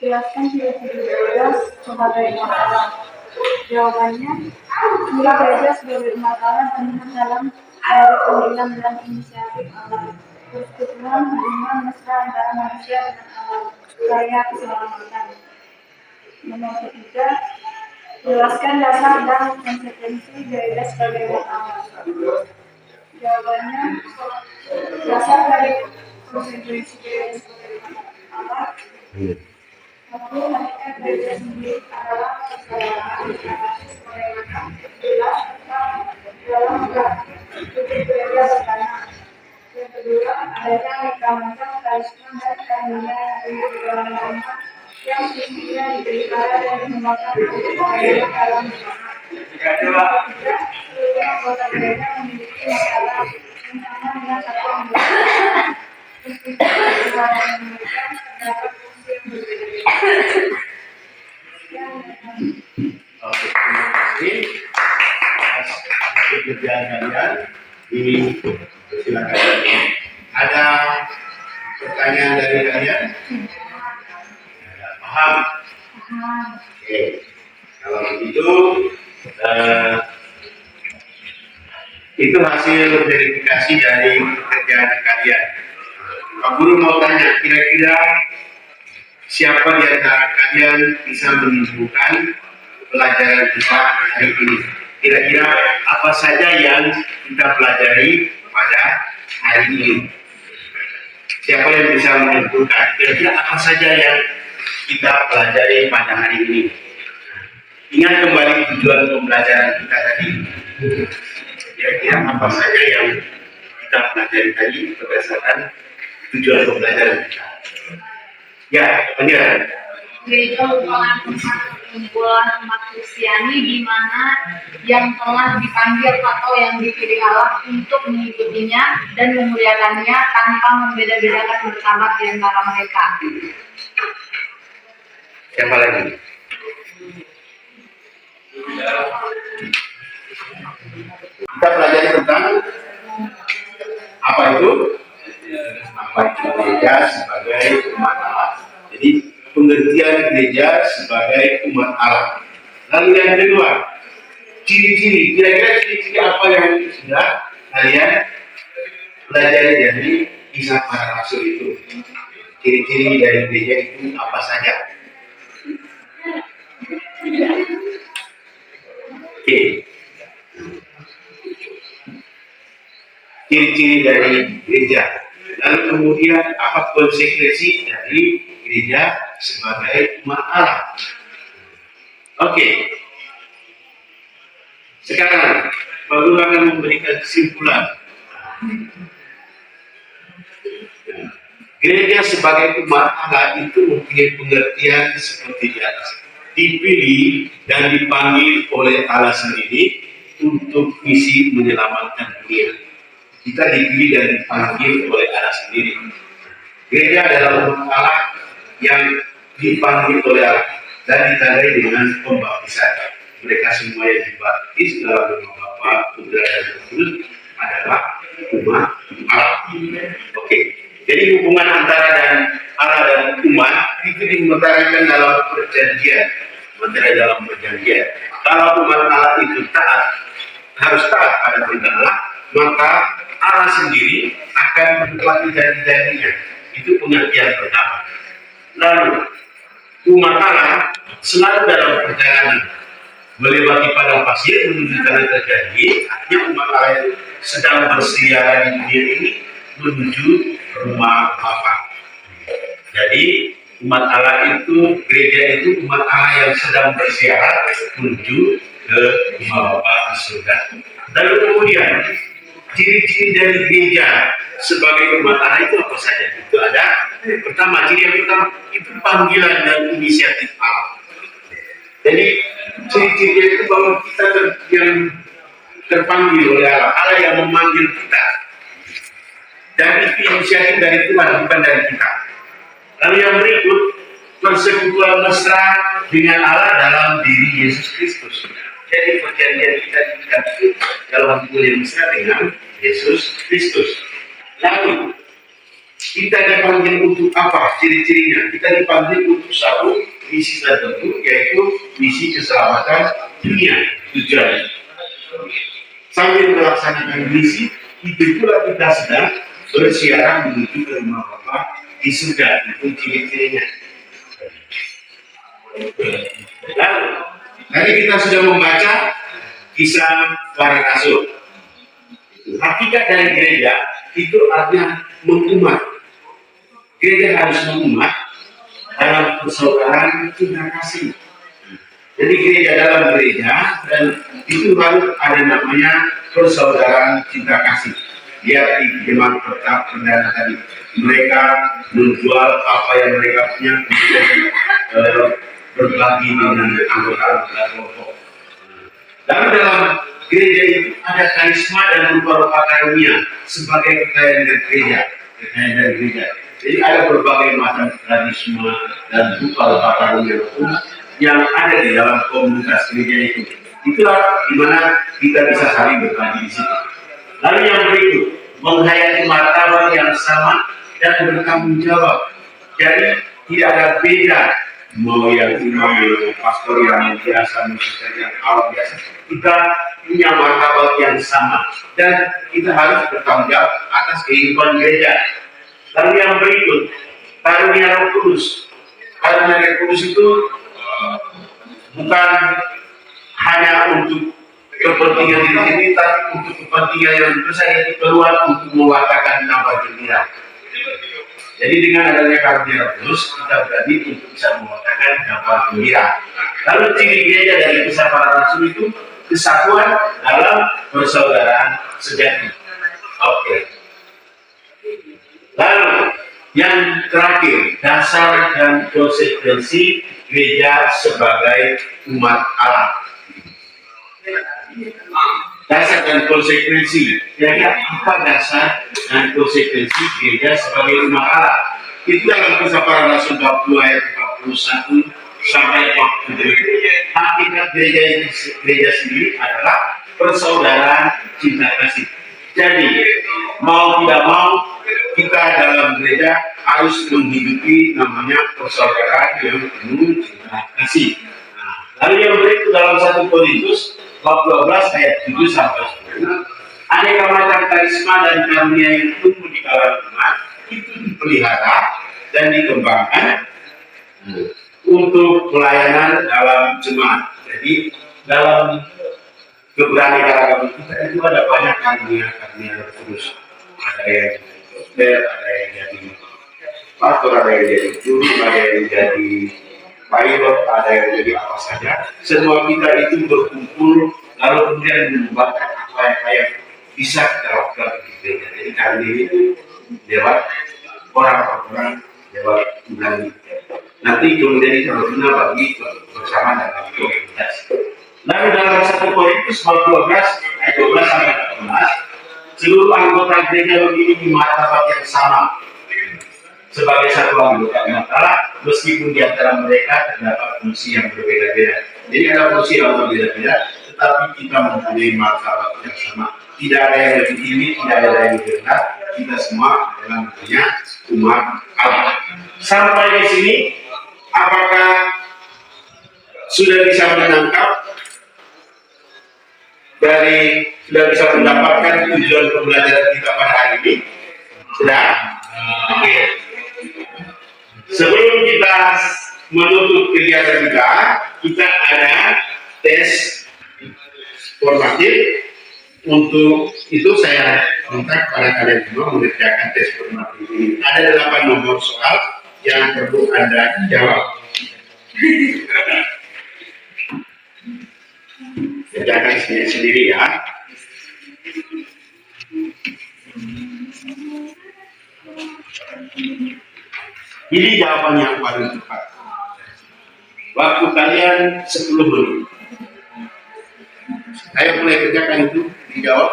Jelaskan ciri-ciri gereja sebagai umat Allah. Jawabannya, jika gereja sebagai umat Allah terlihat dalam dari panggilan dan inisiatif Allah, persekutuan hubungan mesra antara manusia dengan Allah, upaya keselamatan. Nomor ketiga, jelaskan dasar dan konsekuensi gereja sebagai umat Allah. Jawabannya, dasar dari konsekuensi gereja sebagai umat Allah. Satu, hakikat gereja sendiri adalah persaudaraan sebagaimana jelas dalam tubuh gereja bertanah. Yang kedua, adanya nikah masal, karisma dan karunia yang tumbuh di dalam agama yang semestinya dipelihara dan dikembangkan untuk keadaan dalam jemaat. Yang ketiga, seluruh anggota gereja memiliki masalah yang sama dengan satu anggota. Meskipun perbedaan mereka terdapat fungsi yang berbeda. Oke, terima kasih atas pekerjaan kalian. Ini silakan. Ada pertanyaan dari kalian? Paham? Oke, kalau begitu itu hasil verifikasi dari pekerjaan kalian. Pak Guru mau tanya, kira-kira siapa di antara kalian bisa menunjukkan pelajaran kita hari ini? Kira-kira apa saja yang kita pelajari pada hari ini? Siapa yang bisa menentukan? Kira-kira apa saja yang kita pelajari pada hari ini? Ingat kembali tujuan pembelajaran kita tadi. Kira-kira apa saja yang kita pelajari tadi berdasarkan tujuan pembelajaran kita? Ya, benar. Gereja merupakan tempat perkumpulan umat Kristiani di mana yang telah dipanggil atau yang dipilih Allah untuk mengikutinya dan memuliakannya tanpa membeda-bedakan martabat di antara mereka. Siapa lagi? Kita pelajari tentang apa itu? Apa itu gereja sebagai umat Allah. Jadi pengertian gereja sebagai umat Allah. Lalu yang kedua, ciri-ciri. Kira-kira ciri-ciri apa yang sudah kalian pelajari dari kisah para rasul itu? Ciri-ciri dari gereja itu apa saja? Oke. Ciri-ciri dari gereja. Lalu kemudian apa konsekuensi dari gereja sebagai umat Allah? Oke. Sekarang baru akan memberikan kesimpulan. Gereja sebagai umat Allah itu mempunyai pengertian seperti di atas. Dipilih dan dipanggil oleh Allah sendiri untuk misi menyelamatkan dunia. Kita dipilih dan dipanggil oleh Allah sendiri. Gereja adalah umat Allah yang dipanggil oleh Allah dan ditandai dengan pembaptisan. Mereka semua yang dibaptis dalam nama Bapa, Putra dan Roh Kudus adalah umat Allah. Oke. Jadi hubungan antara Allah dan umat itu diutarakan dalam perjanjian. Kalau umat Allah itu taat, harus taat pada perintah Allah, maka Allah sendiri akan menepati janji-janjinya. Itu pengertian pertama. Lalu umat Allah selalu dalam perjalanan melewati padang pasir menuju tanah terjanji. Artinya umat Allah itu sedang bersiara di dunia ini menuju rumah Bapa. Jadi umat Allah itu, gereja itu umat Allah yang sedang bersiara menuju ke rumah Bapa di surga. Lalu kemudian ciri-ciri dari gereja sebagai umat Allah itu apa saja? Itu ada. Pertama, ciri yang pertama itu panggilan dan inisiatif Allah. Jadi ciri-cirinya itu bahwa kita yang terpanggil oleh Allah, Allah yang memanggil kita. Dan itu inisiatif dari Tuhan, bukan dari kita. Lalu yang berikut, persekutuan mesra dengan Allah dalam diri Yesus Kristus. Jadi perjanjian kita dikasih dalam hubungan mesra dengan Yesus Kristus. Lalu kita dipanggil untuk apa? Ciri-cirinya kita dipanggil untuk satu misi tertentu, yaitu misi keselamatan dunia tujuan. Sambil melaksanakan misi, itu pula kita sedang bersiaran menuju ke rumah Bapa di surga. Itu ciri-cirinya. Lalu, tadi kita sudah membaca kisah para rasul. Hakikat dari gereja itu artinya mengumat. Gereja harus mengumat dalam persaudaraan cinta kasih. Jadi gereja dalam gereja dan itu harus ada namanya persaudaraan cinta kasih. Dia di jemaat tetap perdana tadi. Mereka menjual apa yang mereka punya untuk berbagi dengan anggota-anggota kelompok. Dan dalam gereja itu ada karisma dan rupa-rupa karunia sebagai kekayaan dari gereja. Kekayaan dari gereja. Jadi ada berbagai macam karisma dan rupa-rupa karunia yang ada di dalam komunitas gereja itu. Itulah dimana kita bisa saling berbagi di situ. Lalu yang berikut, menghayati martabat yang sama dan bertanggung jawab. Jadi tidak ada beda mau yang imam, yang pastor, yang biasa, musisi, yang awal biasa. Kita punya martabat yang sama dan kita harus bertanggung jawab atas kehidupan gereja. Lalu yang berikut, karunia Roh Kudus. Karunia Roh Kudus itu bukan hanya untuk kepentingan diri sendiri, tapi untuk kepentingan yang besar, yaitu keluar untuk mewartakan kabar gembira. Jadi dengan adanya karunia Roh Kudus, kita berani untuk bisa mewartakan kabar gembira. Lalu ciri gereja dari kisah para rasul itu kesatuan dalam persaudaraan sejati. Oke. Lalu yang terakhir, dasar dan konsekuensi gereja sebagai umat Allah. Dasar dan konsekuensi. Kira-kira apa dasar dan konsekuensi gereja sebagai umat Allah? Itu dalam kisah para rasul bab 2 ayat 41 sampai 47. Hakikat gereja sendiri adalah persaudaraan cinta kasih. Jadi mau tidak mau kita dalam gereja harus menghidupi namanya persaudaraan yang penuh cinta kasih. Lalu yang berikut dalam 1 Korintus bab 12 ayat 7 sampai 10. Aneka macam karisma dan karunia yang tumbuh di kalangan umat itu dipelihara dan dikembangkan untuk pelayanan dalam jemaat. Jadi dalam keberaneka kita itu ada banyak karunia terus. Ada yang dokter, ada yang jadi pastor, ada yang jadi guru, ada yang jadi pilot, ada yang jadi apa saja. Semua kita itu berkumpul lalu kemudian mengembangkan apa yang bisa kita lakukan di gereja. Jadi kami ini lewat orang-orang, lewat menyanyi. Nanti kemudian itu berguna bagi bersama dalam komunitas. Lalu dalam 1 Korintus 12 ayat 12 sampai 14, seluruh anggota gereja memiliki martabat yang sama sebagai satu anggota umat Allah, meskipun di antara mereka terdapat fungsi yang berbeda-beda. Jadi ada fungsi yang berbeda-beda, tetapi kita mempunyai martabat yang sama. Tidak ada yang lebih tinggi, tidak ada yang lebih rendah. Kita semua adalah namanya umat Allah. Sampai di sini, apakah sudah bisa menangkap sudah bisa mendapatkan tujuan pembelajaran kita pada hari ini? Sudah? Oke. Sebelum kita menutup kegiatan kita ada tes formatif. Untuk itu saya minta kepada kalian semua mengerjakan tes formatif ini. Ada 8 nomor soal yang perlu Anda jawab. Kerjakan sendiri ya. Pilih jawaban yang paling tepat. Waktu kalian 10 menit. Ayo mulai kerjakan itu, dijawab.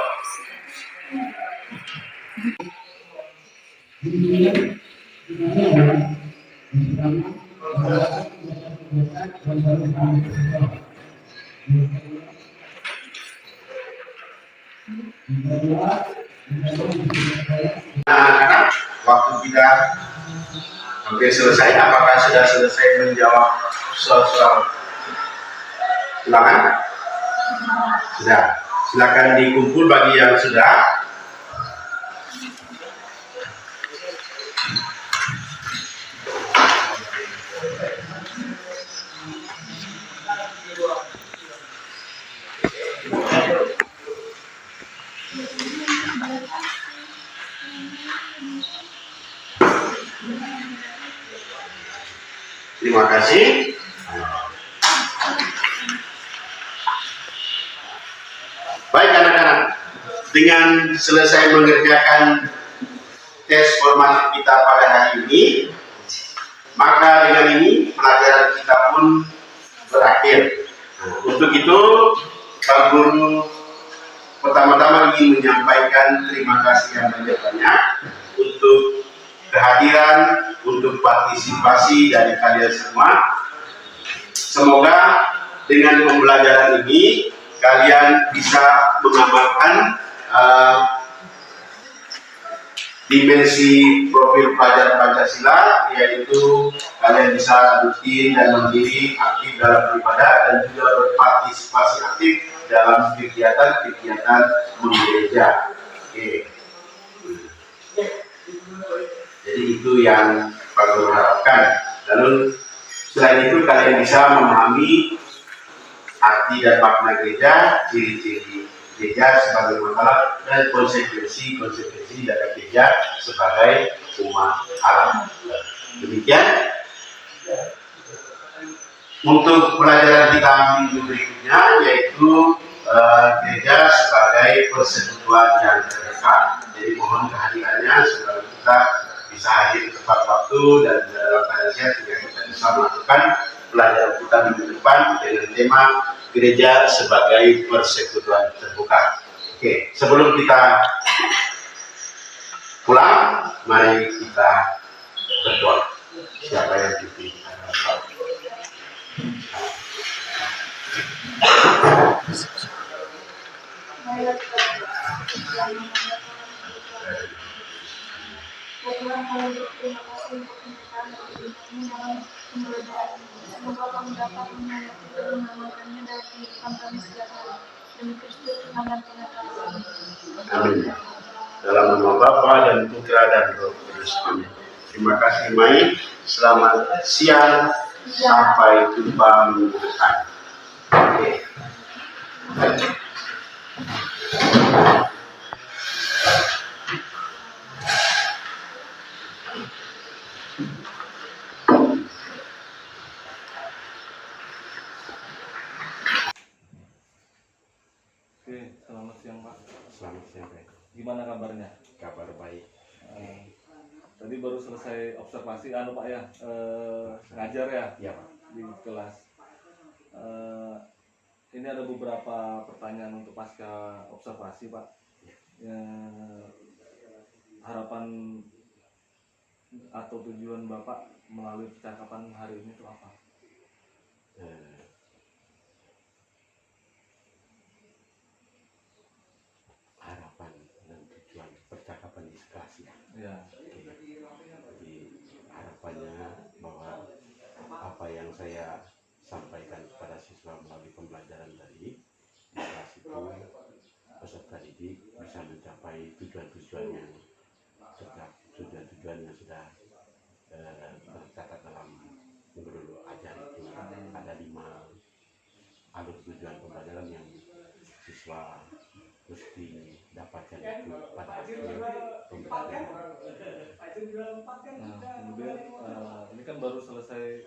Nah, waktu kita hampir selesai. Apakah sudah selesai menjawab soal-soal ulangan? Sudah, silakan dikumpul bagi yang sudah. Terima kasih. Baik anak-anak, dengan selesai mengerjakan tes formatif kita pada hari ini, maka dengan ini pelajaran kita pun berakhir. Nah, untuk itu, Pak Guru pertama-tama ingin menyampaikan terima kasih yang banyak-banyak untuk kehadiran, untuk partisipasi dari kalian semua. Semoga dengan pembelajaran ini kalian bisa mengamalkan dimensi profil pelajar Pancasila, yaitu kalian bisa rutin dan mandiri aktif dalam beribadah dan juga berpartisipasi aktif dalam kegiatan-kegiatan gereja. Oke. Jadi itu yang Pak Guru harapkan. Lalu selain itu kalian bisa memahami arti dan makna gereja, ciri-ciri gereja sebagai masalah dan konsekuensi dari gereja sebagai umat Allah. Demikian untuk pelajaran kita minggu berikutnya, yaitu gereja sebagai persekutuan yang terdekat. Jadi mohon kehadirannya supaya kita bisa hadir tepat waktu dan dalam keadaan sehat sehingga kita bisa melakukan pelajaran kita minggu depan dengan tema gereja sebagai persekutuan terbuka. Oke, sebelum kita pulang, mari kita berdoa. Siapa yang dipilih? Tuhan, kami berterima kasih untuk penyertaan dan kami dalam pembelajaran ini. Semoga kami dapat menghayati dan mengamalkannya dalam kehidupan kami setiap hari. Demi Kristus Tuhan dan Penyelamatan. Amin. Dalam nama Bapa dan Putra dan Roh Kudus. Amin. Terima kasih Mai. Selamat siang. Sampai jumpa minggu depan. Oke. Selamat siang Pak. Selamat siang. Gimana kabarnya? Kabar baik. Tadi baru selesai observasi, Pak ya, ngajar ya? Iya Pak. Di kelas. Ini ada beberapa pertanyaan untuk pasca observasi Pak. Harapan atau tujuan Bapak melalui percakapan hari ini itu apa? Harapan dan tujuan percakapan di kelas ya. Ya. Jadi harapannya bahwa apa yang saya sampaikan kepada siswa melalui pembelajaran tadi di kelas itu, peserta didik bisa mencapai tujuan-tujuan yang sudah tercatat dalam guru ajar itu. Ada 5 alur tujuan pembelajaran yang siswa mesti dapatkan itu pada akhir pembelajaran. Nah, kemudian ini kan baru selesai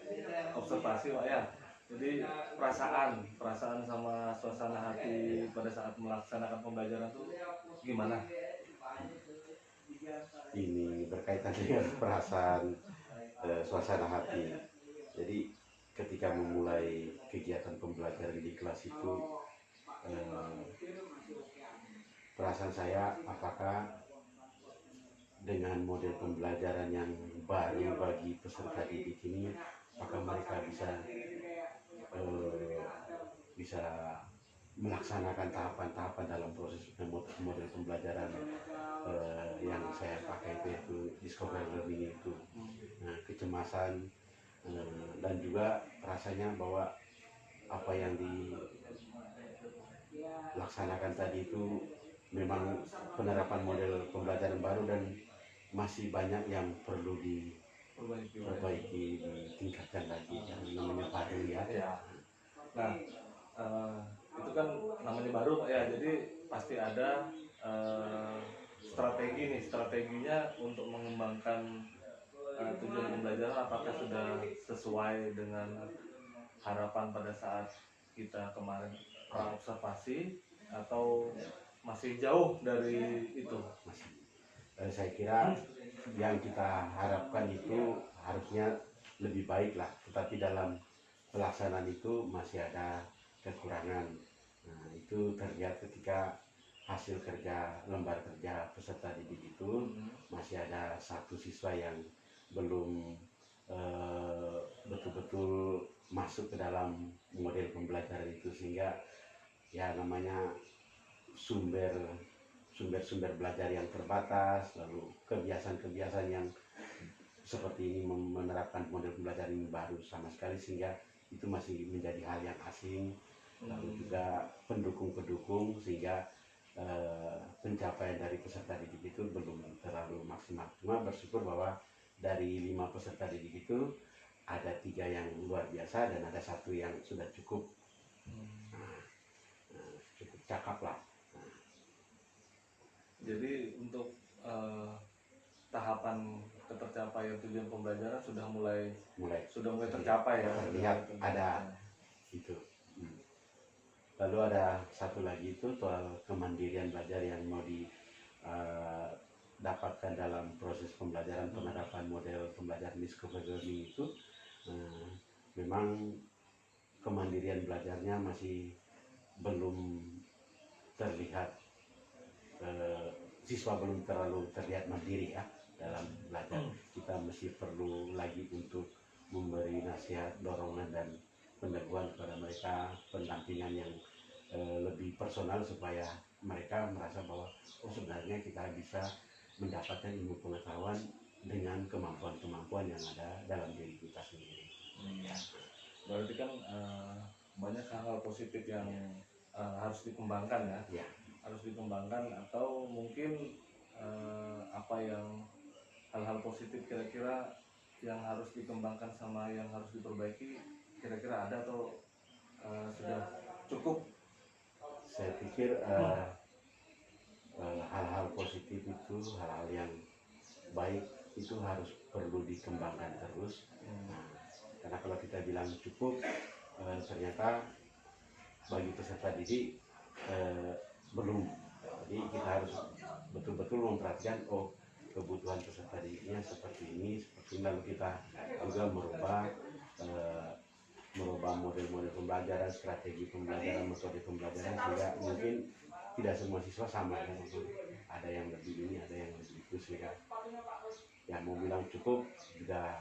observasi Pak ya. Jadi perasaan sama suasana hati pada saat melaksanakan pembelajaran itu gimana? Ini berkaitan dengan perasaan suasana hati. Jadi ketika memulai kegiatan pembelajaran di kelas itu, perasaan saya apakah dengan model pembelajaran yang baru bagi peserta didik ini, apakah mereka bisa melaksanakan tahapan-tahapan dalam proses model pembelajaran yang saya pakai itu discovery learning itu. Nah, kecemasan dan juga rasanya bahwa apa yang laksanakan tadi itu memang penerapan model pembelajaran baru dan masih banyak yang perlu diperbaiki, ditingkatkan lagi, yang namanya baru ya. Ya. Nah, itu kan namanya baru Pak ya, jadi pasti ada strategi nih, strateginya untuk mengembangkan tujuan pembelajaran apakah sudah sesuai dengan harapan pada saat kita kemarin observasi atau masih jauh dari itu? Masih. Saya kira yang kita harapkan itu harusnya lebih baik lah, tetapi dalam pelaksanaan itu masih ada kekurangan. Nah, itu terlihat ketika hasil kerja lembar kerja peserta didik itu masih ada satu siswa yang belum betul-betul masuk ke dalam model pembelajaran itu, sehingga ya namanya sumber belajar yang terbatas, lalu kebiasaan-kebiasaan yang seperti ini menerapkan model pembelajaran ini baru sama sekali, sehingga itu masih menjadi hal yang asing. Lalu juga pendukung-pendukung, sehingga pencapaian dari peserta didik itu belum terlalu maksimal. Cuma bersyukur bahwa dari 5 peserta didik itu ada 3 yang luar biasa dan ada 1 yang sudah cukup cukup cakap lah. Jadi untuk tahapan ketercapaian tujuan pembelajaran sudah mulai tercapai ya. Terlihat ada itu. Lalu ada satu lagi itu soal kemandirian belajar yang mau didapatkan dalam proses pembelajaran penerapan model pembelajaran discovery learning itu. Memang kemandirian belajarnya masih belum terlihat, siswa belum terlalu terlihat mandiri ya dalam belajar. Kita masih perlu lagi untuk memberi nasihat, dorongan dan peneguhan kepada mereka, pendampingan yang lebih personal supaya mereka merasa bahwa sebenarnya kita bisa mendapatkan ilmu pengetahuan dengan kemampuan-kemampuan yang ada dalam diri kita sendiri. Berarti kan banyak hal-hal positif yang harus dikembangkan ya. Harus dikembangkan, atau mungkin apa yang hal-hal positif kira-kira yang harus dikembangkan sama yang harus diperbaiki, kira-kira ada atau sudah cukup? Saya pikir hal-hal positif itu, hal-hal yang baik itu harus perlu dikembangkan terus. Karena kalau kita bilang cukup, ternyata bagi peserta didik belum. Jadi kita harus betul-betul memperhatikan kebutuhan peserta didiknya seperti ini, lalu kita juga merubah model-model pembelajaran, strategi pembelajaran, metode pembelajaran, sehingga mungkin tidak semua siswa sama ya, ada yang lebih ini, ada yang lebih itu, sehingga yang mau bilang cukup juga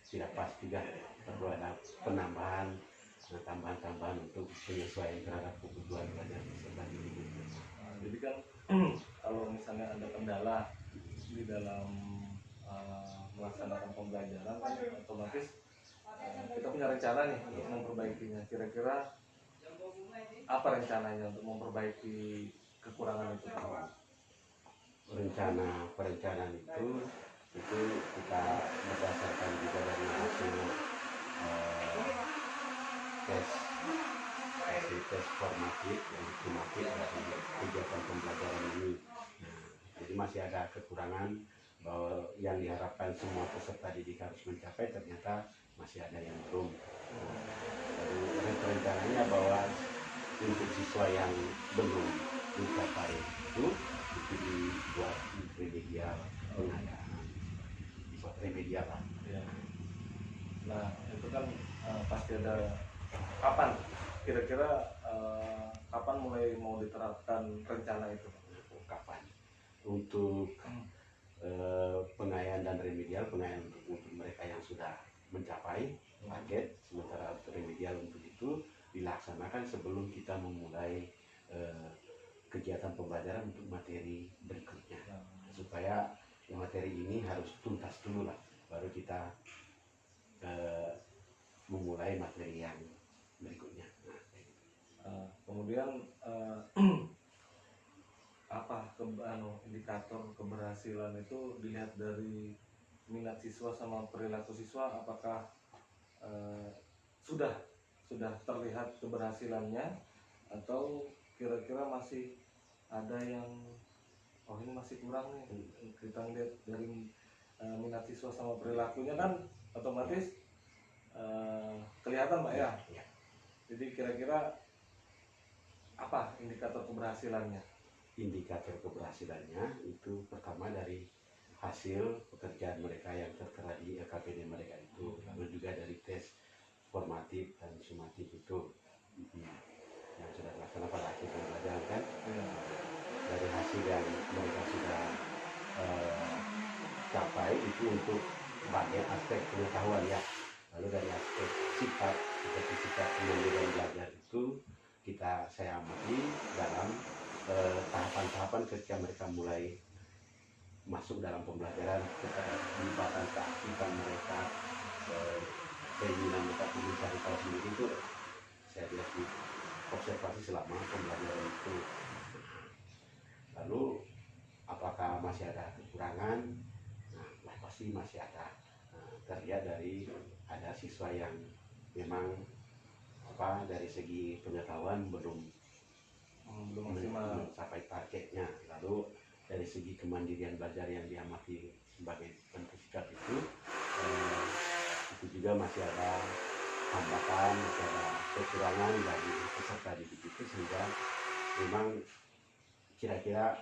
tidak pas, juga perlu ada penambahan, tambahan untuk penyesuaian terhadap kebutuhan belajar peserta didik. Jadi kan kalau misalnya ada kendala di dalam melaksanakan pembelajaran kan otomatis kita punya rencana nih untuk memperbaikinya. Kira-kira apa rencananya untuk memperbaiki kekurangan itu? Perencanaan itu kita berdasarkan juga dari hasil tes formatif yang sumatif dari kegiatan pembelajaran ini. Jadi masih ada kekurangan, bahwa yang diharapkan semua peserta didik harus mencapai ternyata masih ada yang belum. Jadi rencananya bahwa untuk siswa yang belum mencapai itu dibuat remedial, dibuat remedial lah. Ya. Nah itu kan pasti ada kapan, kira-kira kapan mulai mau diterapkan rencana itu? Kapan untuk pengayaan dan remedial, pengayaan untuk mereka yang sudah mencapai target, sementara remedial untuk itu dilaksanakan sebelum kita memulai kegiatan pembelajaran untuk materi berikutnya, supaya materi ini harus tuntas dulu lah, baru kita memulai materi yang berikutnya. Kemudian indikator keberhasilan itu dilihat dari minat siswa sama perilaku siswa, apakah sudah terlihat keberhasilannya, atau kira-kira masih ada yang ini masih kurang nih. Kita lihat dari minat siswa sama perilakunya kan otomatis kelihatan Pak ya. Jadi kira-kira apa indikator keberhasilannya? Indikator keberhasilannya itu pertama dari hasil pekerjaan mereka yang tertera di LKPD mereka itu, lalu juga dari tes formatif dan sumatif itu yang sudah dilaksanakan pada akhir pembelajaran kan. Dari hasil yang mereka sudah capai itu untuk bagian aspek pengetahuan ya. Lalu dari aspek sifat seperti sifat kemandirian belajar itu saya amati dalam tahapan-tahapan ketika mereka mulai masuk dalam pembelajaran, keterlibatan keaktifan mereka, keinginan mereka untuk mencari tahu sendiri itu saya lihat di observasi selama pembelajaran itu. Lalu apakah masih ada kekurangan? Nah, pasti masih ada. Terlihat dari ada siswa yang memang dari segi pengetahuan belum mencapai targetnya. Lalu dari segi kemandirian belajar yang diamati sebagai bentuk sikap itu juga masih ada hambatan, masih ada kekurangan dari peserta didik itu, sehingga memang kira-kira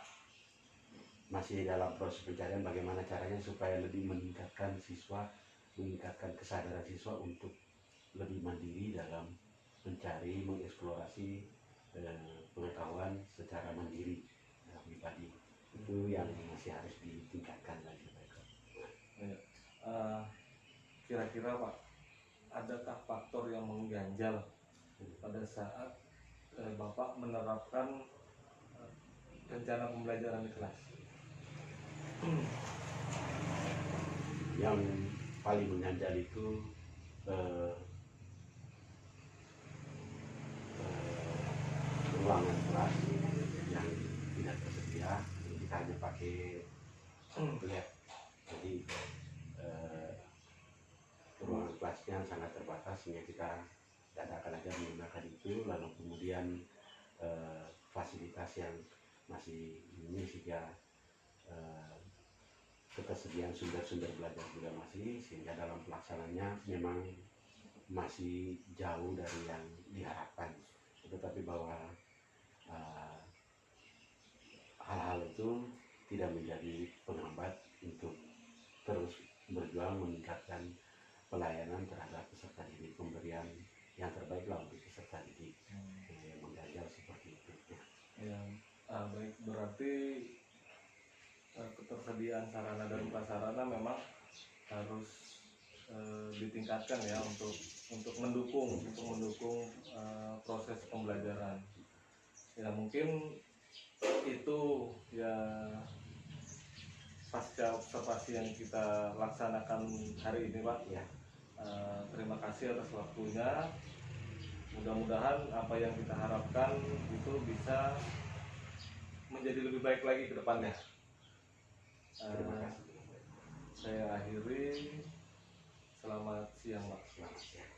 masih dalam proses pencarian bagaimana caranya supaya lebih meningkatkan kesadaran siswa untuk lebih mandiri dalam mencari, mengeksplorasi pengetahuan secara mandiri dalam pribadi. Itu yang masih harus ditingkatkan lagi. Kira-kira Pak, adakah faktor yang mengganjal pada saat Bapak menerapkan rencana pembelajaran di kelas? Yang paling mengganjal itu ruangan kelas yang tidak tersedia, kita hanya pakai lab. Jadi ruangan kelasnya sangat terbatas, sehingga kita dadakan aja menggunakan itu. Lalu kemudian fasilitas yang masih ini, sehingga ketersediaan sumber-sumber belajar juga masih, sehingga dalam pelaksanaannya memang masih jauh dari yang diharapkan. Tetapi bahwa hal-hal itu tidak menjadi penghambat untuk terus berjuang meningkatkan pelayanan terhadap peserta didik, pemberian yang terbaik lah untuk peserta didik. Mengganjal seperti itu. Baik, berarti ketersediaan sarana dan prasarana memang harus ditingkatkan ya untuk mendukung proses pembelajaran. Ya mungkin itu ya pasca observasi yang kita laksanakan hari ini Pak. Ya. Terima kasih atas waktunya. Mudah-mudahan apa yang kita harapkan itu bisa menjadi lebih baik lagi ke depannya. Terima kasih. Saya akhiri. Selamat siang Pak. Selamat siang.